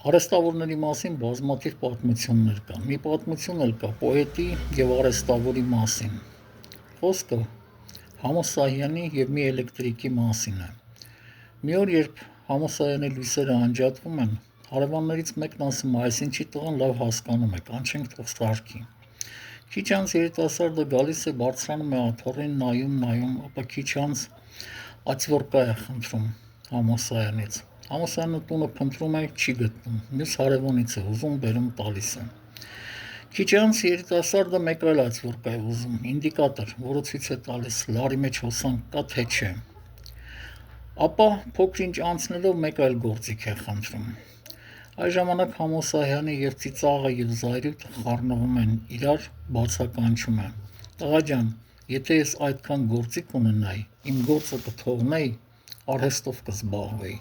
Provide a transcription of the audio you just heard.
Արհեստավորների մասին բազմաթիվ պատմություններ կան։ Մի պատմություն էլ կա պոետի եւ արհեստավորի մասին։ Խոսքը Համո Սահյանի եւ մի էլեկտրիկի մասին է։ Մի օր, երբ Համո Սահյանի լույսերը անջատվում են, հարևաններից մեկն ասում է, այսինչի տղան լավ հասկանում է, կանչենք թող սարքի։ Քիչ անց երիտասարդը գալիս է, բարձրանում է աթոռին, նայում, ապա քիչ անց ացվորկա է խնդրում Համո Սահյանից։ Համո Սահյանը տունը փնտրում է, չի գտնում, մյուս հարևանից է ուզում, բերում տալիս է։ Քիչ անց երիտասարդը մեկ այլ ացվորկա է ուզում, ինդիկատոր, որը ցույց է տալիս լարի մեջ հոսանք կա, թե չէ։ Ապա փոքր-ինչ անցնելով մեկ այլ գործիք է խնդրում։ Այս ժամանակ Համո Սահյանը եւ ծիծաղը եւ զայրույթը խառնվում են իրար, բացականչում է. «Տղա ջան, եթե ես այդքան գործիք ունենայի, իմ գործը կթողնեի, արհեստով կզբաղվեի»։